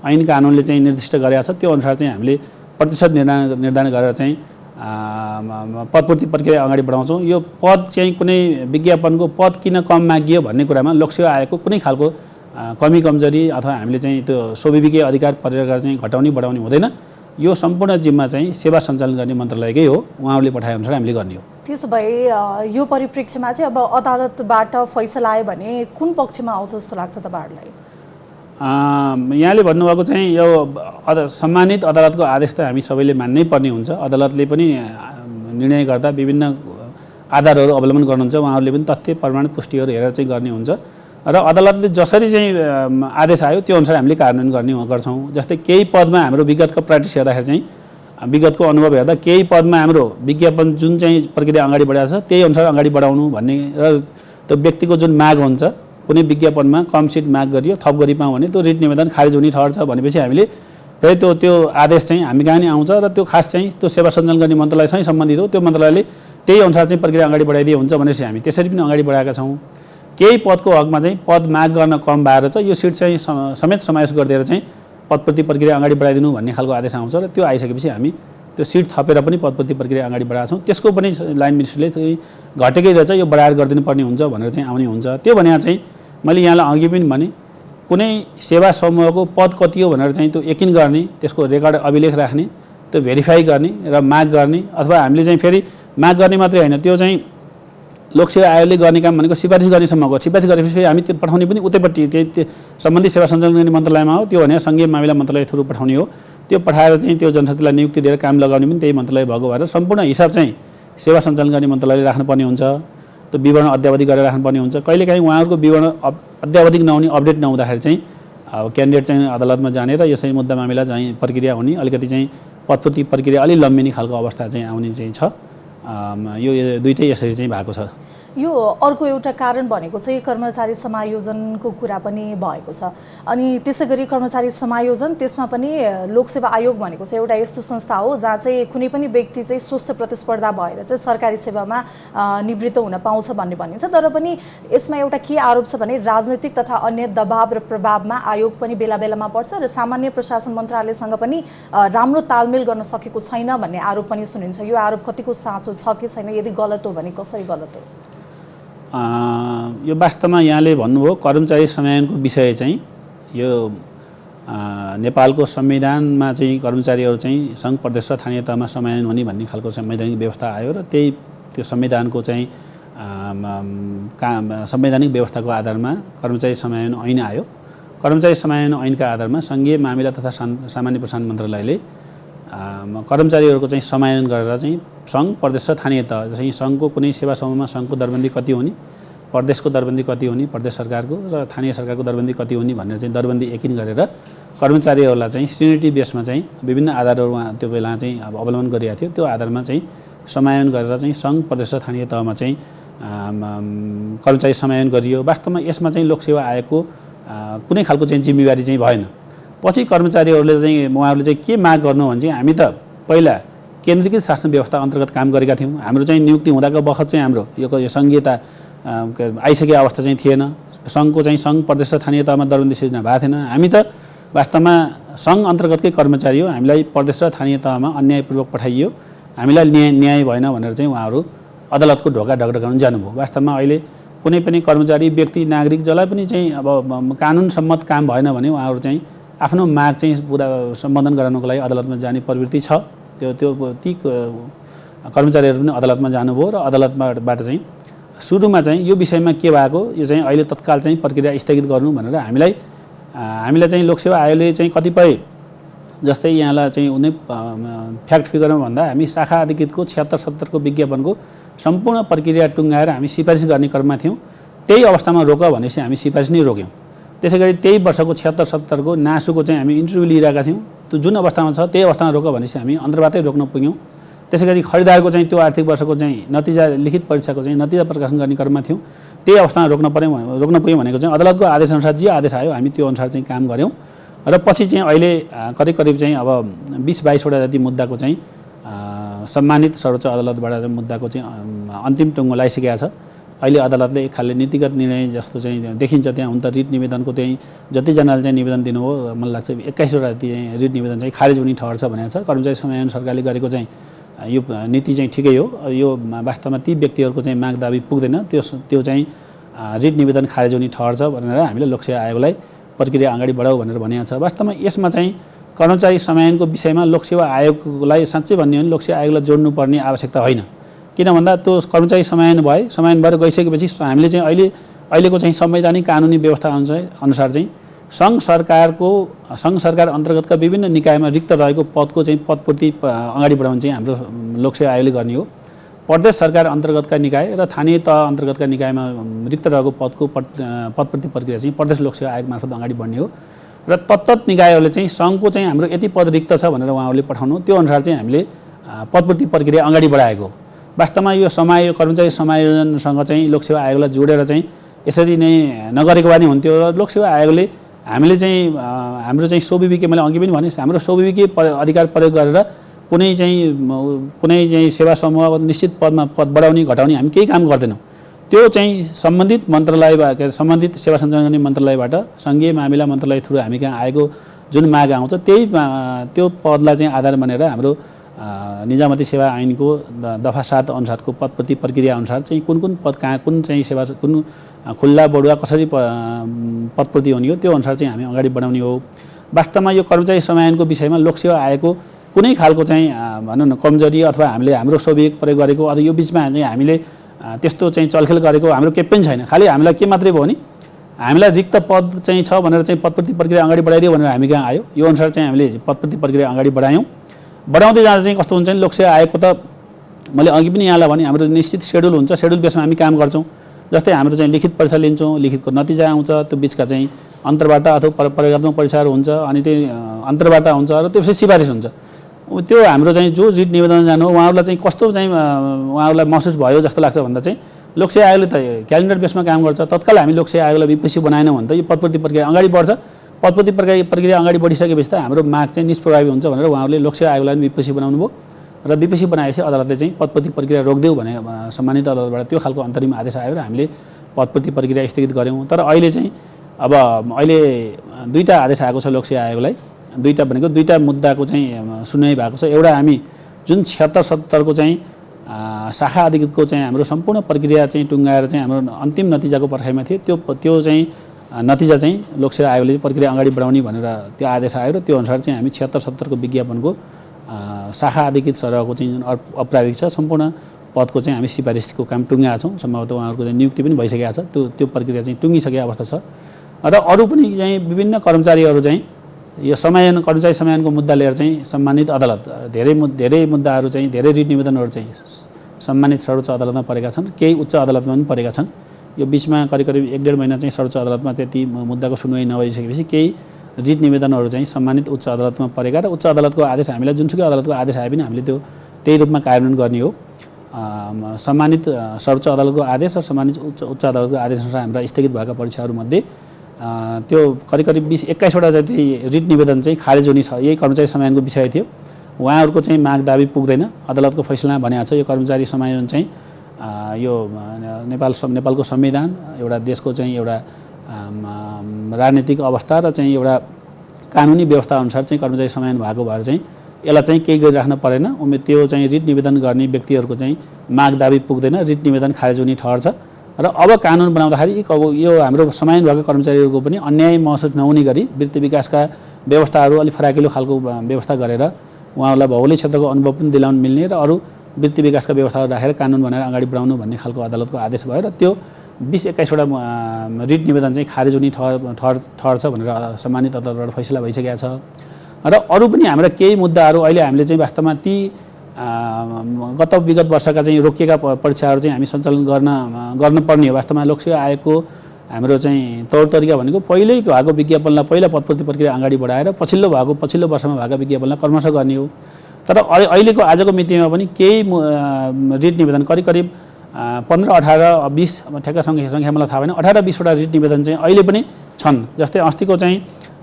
ऐन कानुनले चाहिँ निर्दिष्ट गरेको छ त्यो अनुसार चाहिँ हामीले प्रतिशत निर्धारण गरेर चाहिँ पदपूर्ति प्रक्रिया अगाडि बढाउँछौँ। यो पद चाहिँ कुनै विज्ञापनको पद किन कम मागियो भन्ने कुरामा लोकसेवा आयोगको कुनै खालको कमी कमजोरी अथवा हामीले चाहिँ त्यो स्वाभाविक अधिकार प्रयोग गरेर चाहिँ घटाउने बढाउने हुँदैन। यो सम्पूर्ण जिम्मा चाहिँ सेवा सञ्चालन गर्ने मन्त्रालयकै हो, उहाँहरूले पठाए अनुसार हामीले गर्ने हो। त्यसो भए यो परिप्रेक्ष्यमा चाहिँ अब अदालतबाट फैसला आयो भने कुन पक्षमा आउँछ जस्तो लाग्छ तपाईँहरूलाई? यहाँले भन्नुभएको चाहिँ यो सम्मानित अदालतको आदेश त हामी सबैले मान्नै पर्ने हुन्छ। अदालतले पनि निर्णय गर्दा विभिन्न आधारहरू अवलम्बन गर्नुहुन्छ, उहाँहरूले पनि तथ्य प्रमाण पुष्टिहरू हेरेर चाहिँ गर्ने हुन्छ र अदालतले जसरी चाहिँ आदेश आयो त्यो अनुसार हामीले कार्यान्वयन गर्छौँ। जस्तै केही पदमा हाम्रो विगतको प्र्याक्टिस हेर्दाखेरि चाहिँ विगतको अनुभव हेर्दा केही पदमा हाम्रो विज्ञापन जुन चाहिँ प्रक्रिया अगाडि बढाएको छ त्यही अनुसार अगाडि बढाउनु भन्ने र त्यो व्यक्तिको जुन माग हुन्छ कुनै विज्ञापनमा कम सिट माग गरियो थप गरी पाऊँ भने त्यो रिट निवेदन खारेज हुने ठहर छ भनेपछि हामीले फेरि त्यो आदेश चाहिँ हामी कहाँ नि आउँछ र त्यो खास चाहिँ त्यो सेवा सञ्चालन गर्ने मन्त्रालयसँग सम्बन्धित हो। त्यो मन्त्रालयले त्यही अनुसार चाहिँ प्रक्रिया अगाडि बढाइदिए हुन्छ भनेपछि हामी त्यसरी पनि अगाडि बढाएका छौँ। केही पदको हकमा चाहिँ पद माग गर्न कम भएर चाहिँ यो सिट चाहिँ समेत समावेश गरिदिएर चाहिँ पदपूर्ति प्रक्रिया अगाडि बढाइदिनु भन्ने खालको आदेश आउँछ र त्यो आइसकेपछि हामी त्यो सिट थपेर पनि पदपूर्ति प्रक्रिया अगाडि बढाएको छौँ। त्यसको पनि लाइन मिनिस्टरले घटेकै रहेछ यो बढाएर गरिदिनु पर्ने हुन्छ भनेर चाहिँ आउने हुन्छ। त्यो भने चाहिँ मैले यहाँलाई अघि पनि भने कुनै सेवा समूहको पद कति हो भनेर चाहिँ त्यो यकिन गर्ने, त्यसको रेकर्ड अभिलेख राख्ने, त्यो भेरिफाई गर्ने र माग गर्ने अथवा हामीले चाहिँ फेरि माग गर्ने मात्रै होइन त्यो चाहिँ लोकसेवा आयोगले गर्ने काम भनेको सिफारिस गर्नेसम्मको सिफारिस गरेपछि हामी त्यो पठाउने पनि उतैपट्टि त्यही सम्बन्धित सेवा सञ्चालन गर्ने मन्त्रालयमा हो। त्यो भने सङ्घीय मामिला मन्त्रालय थ्रु पठाउने हो। त्यो पठाएर चाहिँ त्यो जनशक्तिलाई नियुक्ति दिएर काम लगाउने पनि त्यही मन्त्रालय भएको भएर सम्पूर्ण हिसाब चाहिँ सेवा सञ्चालन गर्ने मन्त्रालयले राख्नुपर्ने हुन्छ। त्यो विवरण अद्यावधिक गरेर राख्नुपर्ने हुन्छ। कहिलेकाहीँ उहाँहरूको विवरण अद्यावधिक नहुने अपडेट नहुँदाखेरि चाहिँ अब क्यान्डिडेट चाहिँ अदालतमा जाने र यसै मुद्दा मामिला चाहिँ प्रक्रिया हुने अलिकति चाहिँ पदपूर्ति प्रक्रिया अलि लम्बिने खालको अवस्था चाहिँ आउने चाहिँ छ। यो दुईटै यसरी चाहिँ भएको छ। यो अर्को एउटा कारण भनेको चाहिँ कर्मचारी समायोजनको कुरा पनि भएको छ। अनि त्यसै गरी कर्मचारी समायोजन त्यसमा पनि लोकसेवा आयोग भनेको चाहिँ एउटा यस्तो संस्था हो जहाँ चाहिँ कुनै पनि व्यक्ति चाहिँ स्वस्थ प्रतिस्पर्धा भएर चाहिँ सरकारी सेवामा निवृत्त हुन पाउँछ भन्ने भनिन्छ। तर पनि यसमा एउटा के आरोप छ भने राजनीतिक तथा अन्य दबाव र प्रभावमा आयोग पनि बेला बेलामा पर्छ र सामान्य प्रशासन मन्त्रालयसँग पनि राम्रो तालमेल गर्न सकेको छैन भन्ने आरोप पनि सुनिन्छ। यो आरोप कतिको साँचो छ कि छैन, यदि गलत हो भने कसरी गलत हो? यो वास्तवमा यहाँले भन्नुभयो कर्मचारी समायोजनको विषय चाहिँ यो नेपालको संविधानमा चाहिँ कर्मचारीहरू चाहिँ सङ्घ प्रदेश र स्थानीय तहमा समायोजन हुने भन्ने खालको संवैधानिक व्यवस्था आयो र त्यही त्यो संविधानको चाहिँ संवैधानिक व्यवस्थाको आधारमा कर्मचारी समायोजन ऐन आयो। कर्मचारी समायोजन ऐनका आधारमा सङ्घीय मामिला तथा सामान्य प्रशासन मन्त्रालयले कर्मचारीहरूको चाहिँ समायोजन गरेर चाहिँ सङ्घ प्रदेश र स्थानीय तह चाहिँ सङ्घको कुनै सेवा समूहमा सङ्घको दरबन्दी कति हुने, प्रदेशको दरबन्दी कति हुने, प्रदेश सरकारको र स्थानीय सरकारको दरबन्दी कति हुने भनेर चाहिँ दरबन्दी यकिन गरेर कर्मचारीहरूलाई चाहिँ सिनियरिटी बेसमा चाहिँ विभिन्न आधारहरू त्यो बेला चाहिँ अब अवलम्बन गरिएको थियो। त्यो आधारमा चाहिँ समायोजन गरेर चाहिँ सङ्घ प्रदेश र स्थानीय तहमा चाहिँ कर्मचारी समायोजन गरियो। वास्तवमा यसमा चाहिँ लोकसेवा आयोगको कुनै खालको चाहिँ जिम्मेवारी चाहिँ भएन। पछि कर्मचारीहरूले चाहिँ उहाँहरूले चाहिँ के माग गर्नु भने चाहिँ हामी त पहिला केन्द्रीकृत शासन व्यवस्था अन्तर्गत काम गरेका थियौँ। हाम्रो चाहिँ नियुक्ति हुँदाको बखत चाहिँ हाम्रो यो सङ्घीयता आइसकेको अवस्था चाहिँ थिएन। सङ्घको चाहिँ सङ्घ प्रदेश स्थानीय तहमा दरबन्दी सिर्जना भएको थिएन। हामी त वास्तवमा सङ्घ अन्तर्गतकै कर्मचारी हो। हामीलाई प्रदेश र स्थानीय तहमा अन्यायपूर्वक पठाइयो, हामीलाई न्याय भएन भनेर चाहिँ उहाँहरू अदालतको ढोका ढकढकाउन जानुभयो। वास्तवमा अहिले कुनै पनि कर्मचारी व्यक्ति नागरिक जसलाई पनि चाहिँ अब कानुन सम्मत काम भएन भने उहाँहरू चाहिँ आफ्नो माग चाहिँ पुरा सम्बोधन गराउनको लागि अदालतमा जाने प्रवृत्ति छ। ती कर्मचारीहरू पनि अदालतमा जानुभयो र अदालतबाट चाहिँ सुरुमा चाहिँ यो विषयमा के भएको यो चाहिँ अहिले तत्काल चाहिँ प्रक्रिया स्थगित गर्नु भनेर हामीलाई चाहिँ लोकसेवा आयोगले चाहिँ कतिपय जस्तै यहाँलाई चाहिँ उनी फ्याक्ट फिगरमा भन्दा हामी शाखा अधिकृतको 76-77 को विज्ञापनको सम्पूर्ण प्रक्रिया टुङ्गाएर हामी सिफारिस गर्ने क्रममा थियौँ। त्यही अवस्थामा रोक भनेपछि हामी सिफारिस नै रोक्यौँ। त्यसै गरी त्यही वर्षको 76-77 को नासुको चाहिँ हामी इन्टरभ्यू लिइरहेका थियौँ। त्यो जुन अवस्थामा छ त्यही अवस्थामा रोक भनेपछि हामी अन्तर्वार्तै रोक्न पुग्यौँ। त्यसै गरी खरिदारको चाहिँ त्यो आर्थिक वर्षको चाहिँ नतिजा लिखित परीक्षाको चाहिँ नतिजा प्रकाशन गर्ने क्रममा थियौँ। त्यही अवस्थामा रोक्न पुग्यौँ भनेको चाहिँ अदालतको आदेशअनुसार जे आदेश आयो हामी त्यो अनुसार चाहिँ काम गऱ्यौँ र पछि चाहिँ अहिले करिब चाहिँ अब 20-22 वटा जति मुद्दाको चाहिँ सम्मानित सर्वोच्च अदालतबाट मुद्दाको चाहिँ अन्तिम टुङ्गो लगाइसकेको छ। अहिले अदालतले एक खालले नीतिगत निर्णय जस्तो चाहिँ देखिन्छ। त्यहाँ हुन त रिट निवेदनको चाहिँ जतिजनाले चाहिँ निवेदन दिनुभयो मलाई लाग्छ 21वटा रिट निवेदन चाहिँ खारेज हुने ठहर छ भनेको छ। कर्मचारी समायोजन सरकारले गरेको चाहिँ यो नीति चाहिँ ठिकै हो। यो वास्तवमा ती व्यक्तिहरूको चाहिँ माग दाबी पुग्दैन, त्यो चाहिँ रिट निवेदन खारेज हुने ठहर छ भनेर हामीले लोकसेवा आयोगलाई प्रक्रिया अगाडि बढाऊ भनेर भनेको छ। वास्तवमा यसमा चाहिँ कर्मचारी समायोजनको विषयमा लोकसेवा आयोगलाई साँच्चै भन्ने हो भने लोकसेवा आयोगलाई जोड्नुपर्ने आवश्यकता होइन। किन भन्दा त्यो कर्मचारी समायोजन भएर गइसकेपछि हामीले चाहिँ अहिलेको चाहिँ संवैधानिक कानुनी व्यवस्था अनुसार चाहिँ सङ्घ सरकार अन्तर्गतका विभिन्न निकायमा रिक्त रहेको पदको चाहिँ पदपूर्ति अगाडि बढाउन चाहिँ हाम्रो लोकसेवा आयोगले गर्ने हो। प्रदेश सरकार अन्तर्गतका निकाय र स्थानीय तह अन्तर्गतका निकायमा रिक्त रहेको पदको पदपूर्ति प्रक्रिया चाहिँ प्रदेश लोकसेवा आयोग मार्फत अगाडि बढ्ने हो र तत्त निकायहरूले चाहिँ सङ्घको चाहिँ हाम्रो यति पद रिक्त छ भनेर उहाँहरूले पठाउनु, त्यो अनुसार चाहिँ हामीले पदपूर्ति प्रक्रिया अगाडि बढाएको। वास्तवमा यो कर्मचारी समायोजनसँग चाहिँ लोकसेवा आयोगलाई जोडेर चाहिँ यसरी नै नगरेको भए नि हुन्थ्यो। र लोकसेवा आयोगले हामीले चाहिँ हाम्रो चाहिँ स्वविवेकी, मैले अघि पनि भने हाम्रो स्वविवेकी अधिकार प्रयोग गरेर कुनै चाहिँ सेवा समूह निश्चित पद बढाउने घटाउने हामी केही काम गर्दैनौँ। त्यो चाहिँ सम्बन्धित मन्त्रालयबाट, सम्बन्धित सेवा सञ्चालन गर्ने मन्त्रालयबाट सङ्घीय मामिला मन्त्रालय थ्रु हामी कहाँ आएको जुन माग आउँछ त्यो पदलाई चाहिँ आधार मानेर हाम्रो निजामती सेवा ऐनको दफा 7 अनुसारको पदपूर्ति प्रक्रिया अनुसार चाहिँ कुन पद कहाँ कुन चाहिँ सेवा कुन खुल्ला बढुवा कसरी पदपूर्ति हुने हो त्यो अनुसार चाहिँ हामी अगाडि बढाउने हो। वास्तवमा यो कर्मचारी समायोजनको विषयमा लोकसेवा आएको कुनै खालको चाहिँ भनौँ न कमजोरी अथवा हामीले हाम्रो स्वविवेक प्रयोग गरेको अथवा यो बिचमा चाहिँ हामीले त्यस्तो चाहिँ चलखेल गरेको हाम्रो केही पनि छैन। खालि हामीलाई के मात्रै भयो नि हामीलाई रिक्त पद चाहिँ छ भनेर चाहिँ पदपूर्ति प्रक्रिया अगाडि बढाइदियो भनेर हामी कहाँ आयो। यो अनुसार चाहिँ हामीले पदपूर्ति प्रक्रिया अगाडि बढायौँ। बढाउँदै जाँदा चाहिँ कस्तो हुन्छ नि लोकसेवा आयोगको त मैले अघि पनि यहाँलाई भने हाम्रो निश्चित सेड्युल हुन्छ, सेड्युल बेसमा हामी काम गर्छौँ। जस्तै हाम्रो चाहिँ लिखित परीक्षा लिन्छौँ, लिखितको नतिजा आउँछ, त्यो बिचका चाहिँ अन्तर्वार्ता अथवा प्रयोगात्मक परीक्षाहरू हुन्छ, अनि त्यो अन्तर्वार्ता हुन्छ र त्यसपछि सिफारिस हुन्छ। त्यो हाम्रो चाहिँ जो रिट निवेदन जानु हो उहाँहरूलाई चाहिँ कस्तो चाहिँ उहाँहरूलाई महसुस भयो जस्तो लाग्छ भन्दा चाहिँ लोकसेवा आयोगले त क्यालेन्डर बेसमा काम गर्छ। तत्काल हामी लोकसेवा आयोगलाई विपक्षी बनाएनौँ भने त यो पदपूर्ति प्रक्रिया अगाडि बढ्छ। पदपूर्ति प्रक्रिया अगाडि बढिसकेपछि त हाम्रो माग चाहिँ निष्प्रभावी हुन्छ भनेर उहाँहरूले लोकसेवा आयोगलाई पनि विपक्षी बनाउनु भयो र विपक्षी बनाएपछि अदालतले चाहिँ पदपूर्ति प्रक्रिया रोकिदेऊ भने सम्मानित अदालतबाट त्यो खालको अन्तरिम आदेश आयो र हामीले पदपूर्ति प्रक्रिया स्थगित गऱ्यौँ। तर अहिले चाहिँ अहिले 2टा आदेश आएको छ लोकसेवा आयोगलाई। 2टा भनेको 2टा मुद्दाको चाहिँ सुनवाई भएको छ। एउटा हामी जुन 76-77 को चाहिँ शाखा अधिकृतको चाहिँ हाम्रो सम्पूर्ण प्रक्रिया चाहिँ टुङ्गाएर चाहिँ हाम्रो अन्तिम नतिजाको पर्खाइमा थिए, त्यो चाहिँ नतिजा चाहिँ लोकसेवा आयोगले प्रक्रिया अगाडि बढाउने भनेर त्यो आदेश आयो र त्यो अनुसार चाहिँ हामी 76-77 को विज्ञापनको शाखा अधिकृत सरहको चाहिँ जुन अपराधिक छ सम्पूर्ण पदको चाहिँ हामी सिफारिसको काम टुङ्गाएका छौँ। सम्भवतः उहाँहरूको चाहिँ नियुक्ति पनि भइसकेको छ, त्यो प्रक्रिया चाहिँ टुङ्गिसकेको अवस्था छ। र अरू पनि चाहिँ विभिन्न कर्मचारीहरू चाहिँ यो कर्मचारी समायोजनको मुद्दा लिएर चाहिँ सम्मानित अदालत धेरै मुद्दाहरू चाहिँ धेरै रिट निवेदनहरू चाहिँ सम्मानित सर्वोच्च अदालतमा परेका छन्, केही उच्च अदालतमा पनि परेका छन्। यो बिचमा करिब 1-1.5 महिना चाहिँ सर्वोच्च अदालतमा त्यति मुद्दाको सुनवाई नभइसकेपछि केही रिट निवेदनहरू चाहिँ सम्मानित उच्च अदालतमा परेका र उच्च अदालतको आदेश हामीलाई जुनसुकै अदालतको आदेश आए पनि हामीले त्यही रूपमा कार्यान्वयन गर्ने हो। सम्मानित सर्वोच्च अदालतको आदेश र सम्मानित उच्च अदालतको आदेशअनुसार हाम्रा स्थगित भएका परीक्षाहरूमध्ये त्यो करिब 20-21वटा जति रिट निवेदन चाहिँ खारेज हुने छ। यही कर्मचारी समायोजनको विषय थियो। उहाँहरूको चाहिँ माग दाबी पुग्दैन। अदालतको फैसलामा भनेको छ यो कर्मचारी समायोजन चाहिँ यो नेपालको संविधान, एउटा देशको चाहिँ एउटा राजनीतिक अवस्था र चाहिँ एउटा कानुनी व्यवस्था अनुसार चाहिँ कर्मचारी समायोजन भएको भएर चाहिँ यसलाई चाहिँ केही गरिराख्न परेन। त्यो चाहिँ रिट निवेदन गर्ने व्यक्तिहरूको चाहिँ माग दाबी पुग्दैन, रिट निवेदन खारेज हुने ठहर छ। र अब कानुन बनाउँदाखेरि यो हाम्रो समायोजन भएको कर्मचारीहरूको पनि अन्याय महसुस नहुने गरी वृत्ति विकासका व्यवस्थाहरू अलिक फराकिलो खालको व्यवस्था गरेर उहाँहरूलाई भौगोलिक क्षेत्रको अनुभव पनि दिलाउन मिल्ने र अरू वृत्ति विकासका व्यवस्थाहरू राखेर कानुन बनाएर अगाडि बढाउनु भन्ने खालको अदालतको आदेश भयो र त्यो 20-21वटा रिट निवेदन चाहिँ खारेज हुने ठहर छ भनेर सम्मानित अदालतबाट फैसला भइसकेको छ। र अरू पनि हाम्रा केही मुद्दाहरू अहिले हामीले चाहिँ वास्तवमा ती विगत वर्षका चाहिँ रोकिएका परीक्षाहरू चाहिँ हामी सञ्चालन गर्नुपर्ने हो। वास्तवमा लोकसेवा आयोगको हाम्रो चाहिँ तौर तरिका भनेको पहिल्यै भएको विज्ञापनलाई पहिला पदपूर्ति प्रक्रिया अगाडि बढाएर पछिल्लो वर्षमा भएको विज्ञापनलाई क्रमशः गर्ने हो। तर अहिलेको आजको मितिमा पनि केही रिट निवेदन करिब 15-18-20 ठ्याक्क सङ्ख्या मलाई थाहा भएन, 18-20वटा रिट निवेदन चाहिँ अहिले पनि छन्। जस्तै अस्तिको चाहिँ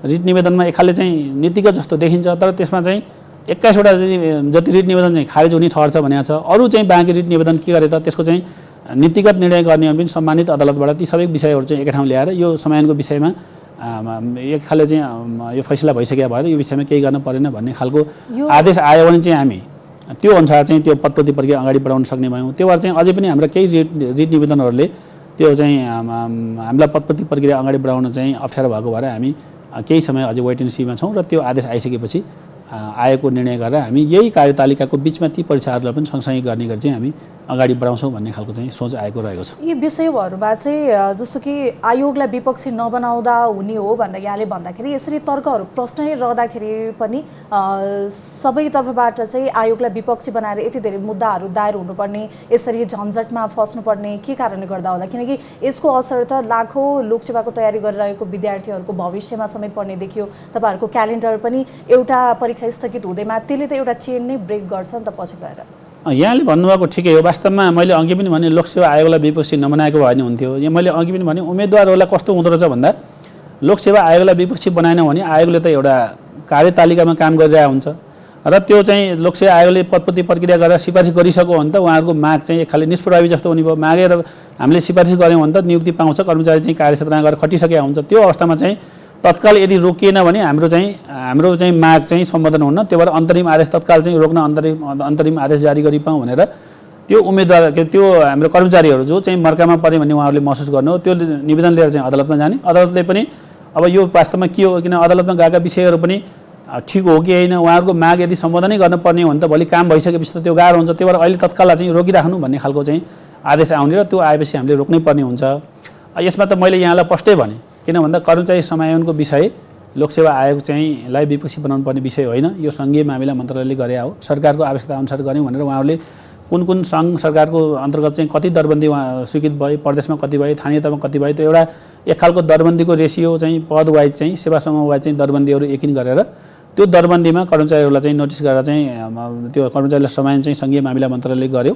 रिट निवेदनमा एक खालले चाहिँ नीतिगत जस्तो देखिन्छ, तर त्यसमा चाहिँ 21वटा जति रिट निवेदन चाहिँ खारेज हुने ठहर छ भनेको छ। अरू चाहिँ बाँकी रिट निवेदन के गरे त त्यसको चाहिँ नीतिगत निर्णय गर्ने हो भने पनि सम्मानित अदालतबाट ती सबै विषयहरू चाहिँ एकै ठाउँ ल्याएर यो समयायनको विषयमा एक खाले चाहिँ यो फैसला भइसकेको भएर यो विषयमा केही गर्न परेन भन्ने खालको आदेश आयो भने चाहिँ हामी त्यो अनुसार चाहिँ त्यो पदपति प्रक्रिया अगाडि बढाउन सक्ने भयौँ। त्यो भएर चाहिँ अझै पनि हाम्रा केही रिट निवेदनहरूले त्यो चाहिँ हामीलाई पदपति प्रक्रिया अगाडि बढाउन चाहिँ अप्ठ्यारो भएको भएर हामी केही समय अझै वेट एन्ड सीमा छौँ र त्यो आदेश आइसकेपछि आएको निर्णय गरेर हामी यही कार्यतालिकाको बिचमा ती परीक्षाहरूलाई पनि सँगसँगै गर्ने गरी चाहिँ हामी अगाडि बढाउँछौँ भन्ने खालको चाहिँ सोच आएको रहेको छ। यी विषयहरूमा चाहिँ जस्तो कि आयोगलाई विपक्षी नबनाउँदा हुने हो भनेर यहाँले भन्दाखेरि यसरी तर्कहरू प्रश्न नै रहँदाखेरि पनि सबै तर्फबाट चाहिँ आयोगलाई विपक्षी बनाएर यति धेरै मुद्दाहरू दायर हुनुपर्ने, यसरी झन्झटमा फस्नुपर्ने के कारणले गर्दा होला? किनकि यसको असर त लाखौँ लोकसेवाको तयारी गरिरहेको विद्यार्थीहरूको भविष्यमा समेत पर्ने देखियो। तपाईँहरूको क्यालेन्डर पनि एउटा परीक्षा स्थगित हुँदैमा त्यसले त एउटा चेन नै ब्रेक गर्छ नि त पछि गएर। यहाँले भन्नुभएको ठिकै हो। वास्तवमा मैले अघि पनि भने लोकसेवा आयोगलाई विपक्षी नबनाएको भए नि हुन्थ्यो। यहाँ मैले अघि पनि भने उम्मेदवारहरूलाई कस्तो हुँदो रहेछ भन्दा लोकसेवा आयोगलाई विपक्षी बनाएन भने आयोगले त एउटा कार्यतालिकामा काम गरिरहेको हुन्छ र त्यो चाहिँ लोकसेवा आयोगले पदपति प्रक्रिया गरेर सिफारिस गरिसक्यो भने त उहाँहरूको माग चाहिँ एक खाले निष्प्रभावी जस्तो हुने भयो। मागेर हामीले सिफारिस गऱ्यौँ भने त नियुक्ति पाउँछ, कर्मचारी चाहिँ कार्यक्षेत्रमा गएर खटिसकेका हुन्छ। त्यो अवस्थामा चाहिँ तत्काल यदि रोकिएन भने हाम्रो चाहिँ माग चाहिँ सम्बोधन हुन्न। त्यो भएर अन्तरिम आदेश तत्काल चाहिँ रोक्न अन्तरिम आदेश जारी गरी पाऊँ भनेर त्यो उम्मेदवार त्यो हाम्रो कर्मचारीहरू जो चाहिँ मर्कामा पऱ्यो भन्ने उहाँहरूले महसुस गर्नु हो, त्यो निवेदन लिएर चाहिँ अदालतमा जाने। अदालतले पनि अब यो वास्तवमा के हो, किन अदालतमा गएका विषयहरू पनि ठिक हो कि होइन, उहाँहरूको माग यदि सम्बोधनै गर्नुपर्ने हो भने त भोलि काम भइसकेपछि त त्यो गाह्रो हुन्छ। त्यो भएर अहिले तत्काल चाहिँ रोकिराख्नु भन्ने खालको चाहिँ आदेश आउने र त्यो आएपछि हामीले रोक्नै पर्ने हुन्छ। यसमा त मैले यहाँलाई प्रष्टै भने, किन भन्दा कर्मचारी समायोजनको विषय लोकसेवा आयोग चाहिँ लाई विपक्षी बनाउनु पर्ने विषय होइन। यो सङ्घीय मामिला मन्त्रालयले गरे हो, सरकारको आवश्यकता अनुसार गऱ्यौँ भनेर उहाँहरूले कुन सङ्घ सरकारको अन्तर्गत चाहिँ कति दरबन्दी स्वीकृत भयो, प्रदेशमा कति भयो, स्थानीय तहमा कति भयो, त्यो एउटा एक खालको दरबन्दीको रेसियो चाहिँ पद वाइज चाहिँ सेवा समूह वाइज चाहिँ दरबन्दीहरू यकिन गरेर त्यो दरबन्दीमा कर्मचारीहरूलाई चाहिँ नोटिस गरेर चाहिँ त्यो कर्मचारीलाई समायोजन चाहिँ सङ्घीय मामिला मन्त्रालयले गर्यो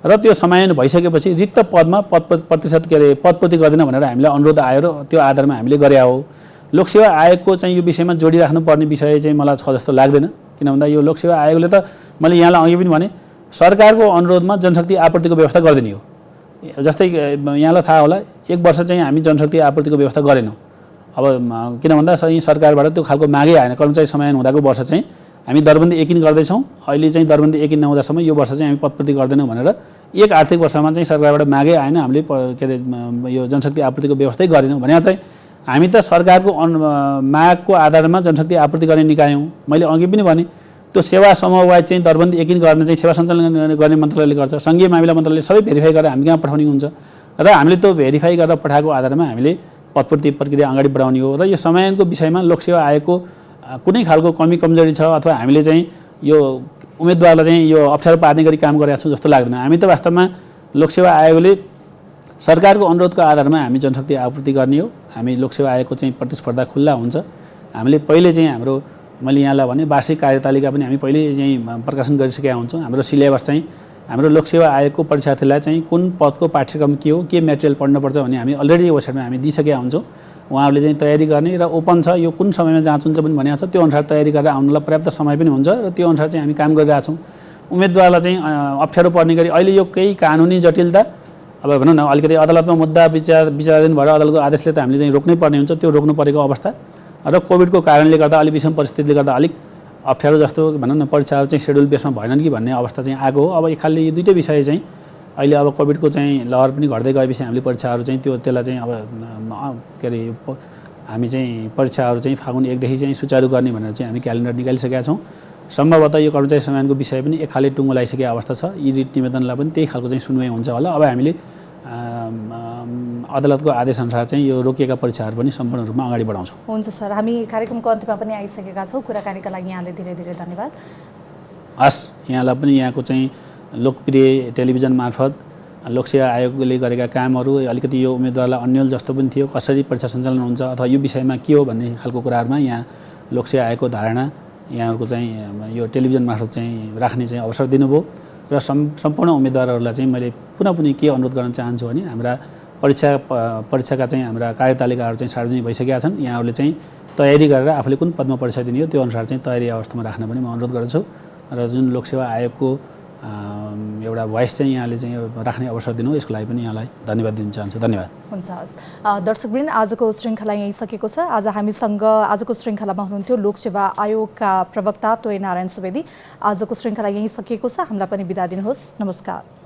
र त्यो समायोजन भइसकेपछि रिक्त पदमा प्रतिशत के अरे पदपूर्ति गर्दैन भनेर हामीलाई अनुरोध आयो र त्यो आधारमा हामीले गरे हो। लोकसेवा आयोगको चाहिँ यो विषयमा जोडिराख्नुपर्ने विषय चाहिँ मलाई छ जस्तो लाग्दैन। किन भन्दा यो लोकसेवा आयोगले त मैले यहाँलाई अघि पनि भने सरकारको अनुरोधमा जनशक्ति आपूर्तिको व्यवस्था गरिदिने हो। जस्तै यहाँलाई थाहा होला 1 वर्ष चाहिँ हामी जनशक्ति आपूर्तिको व्यवस्था गरेनौँ। अब किन भन्दा सरकारबाट त्यो खालको मागै आएन। कर्मचारी समायोजन हुँदाको वर्ष चाहिँ हामी दरबन्दी यकिन गर्दैछौँ, अहिले चाहिँ दरबन्दी यकिन नहुँदासम्म यो वर्ष चाहिँ हामी पदपूर्ति गर्दैनौँ भनेर एक आर्थिक वर्षमा चाहिँ सरकारबाट मागै आएन। हामीले के अरे यो जनशक्ति आपूर्तिको व्यवस्थै गरेनौँ भने चाहिँ हामी त सरकारको मागको आधारमा जनशक्ति आपूर्ति गर्ने निकाय हौँ। मैले अघि पनि भने त्यो सेवा समूह वाइज चाहिँ दरबन्दी यकिन गर्न चाहिँ सेवा सञ्चालन गर्ने मन्त्रालयले गर्छ। सङ्घीय मामिला मन्त्रालयले सबै भेरिफाई गरेर हामी कहाँ पठाउने हुन्छ र हामीले त्यो भेरिफाई गरेर पठाएको आधारमा हामीले पदपूर्ति प्रक्रिया अगाडि बढाउने हो। र यो समायोजनको विषयमा लोकसेवा आयोगको कुनै खालको कमी कमजोरी छ अथवा हामीले चाहिँ यो उम्मेदवारलाई चाहिँ यो अप्ठ्यारो पार्ने गरी काम गरेका छौँ जस्तो लाग्दैन। हामी त वास्तवमा लोकसेवा आयोगले सरकारको अनुरोधको आधारमा हामी जनशक्ति आपूर्ति गर्ने हो। हामी लोकसेवा आयोगको चाहिँ प्रतिस्पर्धा खुल्ला हुन्छ। हामीले पहिले चाहिँ हाम्रो मैले यहाँलाई भने वार्षिक कार्यतालिका पनि हामी पहिले चाहिँ प्रकाशन गरिसकेका हुन्छौँ। हाम्रो सिलेबस चाहिँ हाम्रो लोकसेवा आयोगको परीक्षार्थीलाई चाहिँ कुन पदको पाठ्यक्रम के हो, के मेटेरियल पढ्नुपर्छ भन्ने हामी अलरेडी वेबसाइटमा हामी दिइसकेका हुन्छौँ। उहाँहरूले चाहिँ तयारी गर्ने र ओपन छ, यो कुन समयमा जाँच हुन्छ पनि भनेको छ। त्यो अनुसार तयारी गरेर आउनुलाई पर्याप्त समय पनि हुन्छ र त्यो अनुसार चाहिँ हामी काम गरिरहेछौँ। उम्मेदवारलाई चाहिँ अप्ठ्यारो पर्ने गरी अहिले यो केही कानुनी जटिलता अब भनौँ न अलिकति अदालतमा मुद्दा विचाराधीन भएर अदालतको आदेशले त हामीले चाहिँ रोक्नै पर्ने हुन्छ। त्यो रोक्नु परेको अवस्था र कोभिडको कारणले गर्दा अलिक विषम परिस्थितिले गर्दा अलिक अप्ठ्यारो जस्तो भनौँ न परीक्षाहरू चाहिँ सेड्युल बेसमा भएनन् कि भन्ने अवस्था चाहिँ आएको हो। अब एक खालले यो दुईटै विषय चाहिँ अहिले अब कोभिडको चाहिँ लहर पनि घट्दै गएपछि हामीले परीक्षाहरू चाहिँ त्यसलाई चाहिँ अब के अरे हामी चाहिँ परीक्षाहरू चाहिँ फागुन 1 देखि चाहिँ सुचारू गर्ने भनेर चाहिँ हामी क्यालेन्डर निकालिसकेका छौँ। सम्भवतः यो कर्मचारी समायोजनको विषय पनि एक खाले टुङ्गो लगाइसकेको अवस्था छ। यी रिट निवेदनलाई पनि त्यही खालको चाहिँ सुनवाई हुन्छ होला। अब हामीले अदालतको आदेशअनुसार चाहिँ यो रोकिएका परीक्षाहरू पनि सम्पूर्ण रूपमा अगाडि बढाउँछौँ। हुन्छ सर, हामी कार्यक्रमको अन्त्यमा पनि आइसकेका छौँ। कुराकानीका लागि यहाँले धेरै धेरै धन्यवाद। हस्, यहाँलाई पनि यहाँको चाहिँ लोकप्रिय टेलिभिजन मार्फत लोकसेवा आयोगले गरेका कामहरू अलिकति यो उम्मेदवारलाई अन्यल जस्तो पनि थियो, कसरी परीक्षा सञ्चालन हुन्छ अथवा यो विषयमा के हो भन्ने खालको कुराहरूमा यहाँ लोकसेवा आयोगको धारणा यहाँहरूको चाहिँ यो टेलिभिजन मार्फत चाहिँ राख्ने चाहिँ अवसर दिनुभयो र सम्पूर्ण उम्मेदवारहरूलाई चाहिँ मैले पुनः के अनुरोध गर्न चाहन्छु भने हाम्रा परीक्षाका चाहिँ हाम्रा कार्यतालिकाहरू चाहिँ सार्वजनिक भइसकेका छन्। यहाँहरूले चाहिँ तयारी गरेर आफूले कुन पदमा परीक्षा दिने हो त्यो अनुसार चाहिँ तयारी अवस्थामा राख्न पनि म अनुरोध गर्छु र जुन लोकसेवा आयोगको एउटा भोइस चाहिँ यहाँले चाहिँ राख्ने अवसर दिनु, यसको लागि पनि यहाँलाई धन्यवाद दिन चाहन्छु। धन्यवाद। हुन्छ, हस्। दर्शकवृन्द, आजको श्रृङ्खला यहीँ सकेको छ। आज हामीसँग आजको श्रृङ्खलामा हुनुहुन्थ्यो लोकसेवा आयोगका प्रवक्ता तोय नारायण सुवेदी। आजको श्रृङ्खला यहीँ सकिएको छ। हामीलाई पनि बिदा दिनुहोस्। नमस्कार।